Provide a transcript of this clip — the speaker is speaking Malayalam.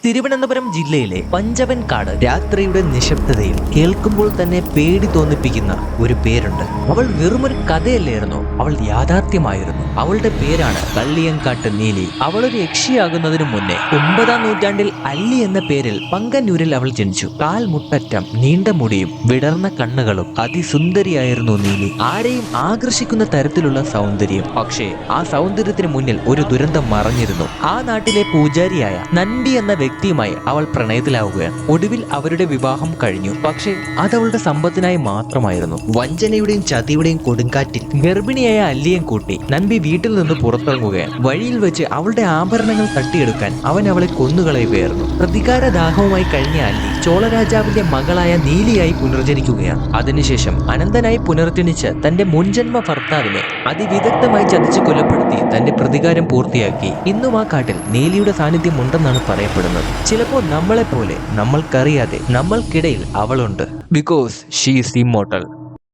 തിരുവനന്തപുരം ജില്ലയിലെ പഞ്ചവൻകാട് രാത്രിയുടെ നിശബ്ദതയിൽ കേൾക്കുമ്പോൾ തന്നെ പേടി തോന്നിപ്പിക്കുന്ന ഒരു പേരുണ്ട്. അവൾ വെറുമൊരു കഥയല്ലായിരുന്നു, അവൾ യാഥാർത്ഥ്യമായിരുന്നു. അവളുടെ പേരാണ് കള്ളിയങ്കാട്ട് നീലി. അവളൊരു യക്ഷിയാകുന്നതിനു മുന്നേ 9-ാം നൂറ്റാണ്ടിൽ അല്ലി എന്ന പേരിൽ പങ്കന്നൂരിൽ അവൾ ജനിച്ചു. കാൽമുട്ടറ്റം നീണ്ട മുടിയും വിടർന്ന കണ്ണുകളും അതിസുന്ദരിയായിരുന്നു നീലി. ആരെയും ആകർഷിക്കുന്ന തരത്തിലുള്ള സൗന്ദര്യം. പക്ഷേ ആ സൗന്ദര്യത്തിന് മുന്നിൽ ഒരു ദുരന്തം മറഞ്ഞിരുന്നു. ആ നാട്ടിലെ പൂജാരിയായ നന്ദി എന്ന വ്യക്തിയുമായി അവൾ പ്രണയത്തിലാവുകയാണ്. ഒടുവിൽ അവരുടെ വിവാഹം കഴിഞ്ഞു. പക്ഷേ അതവളുടെ സമ്പത്തിനായി മാത്രമായിരുന്നു. വഞ്ചനയുടെയും ചതിയുടെയും കൊടുങ്കാറ്റിൽ ഗർഭിണിയായ അല്ലിയെ കൂട്ടി നമ്പി വീട്ടിൽ നിന്ന് പുറത്തിറങ്ങുകയാണ്. വഴിയിൽ വെച്ച് അവളുടെ ആഭരണങ്ങൾ തട്ടിയെടുക്കാൻ അവൻ അവളെ കൊന്നുകളയുകയായിരുന്നു. പ്രതികാരദാഹവുമായി കഴിഞ്ഞ അല്ലി ചോളരാജാവിന്റെ മകളായ നീലിയായി പുനർജനിക്കുകയാണ്. അതിനുശേഷം അനന്തനായി പുനർജനിച്ച് തന്റെ മുൻജന്മ ഭർത്താവിനെ അതിവിദഗ്ധമായി ചതിച്ച് കൊലപ്പെടുത്തി തന്റെ പ്രതികാരം പൂർത്തിയാക്കി. ഇന്നും ആ കാട്ടിൽ നീലിയുടെ സാന്നിധ്യം ഉണ്ടെന്നാണ് പറയപ്പെടുന്നത്. ചിലപ്പോൾ നമ്മളെപ്പോലെ നമ്മൾക്കറിയാതെ നമ്മൾക്കിടയിൽ അവളുണ്ട്. Because she is immortal.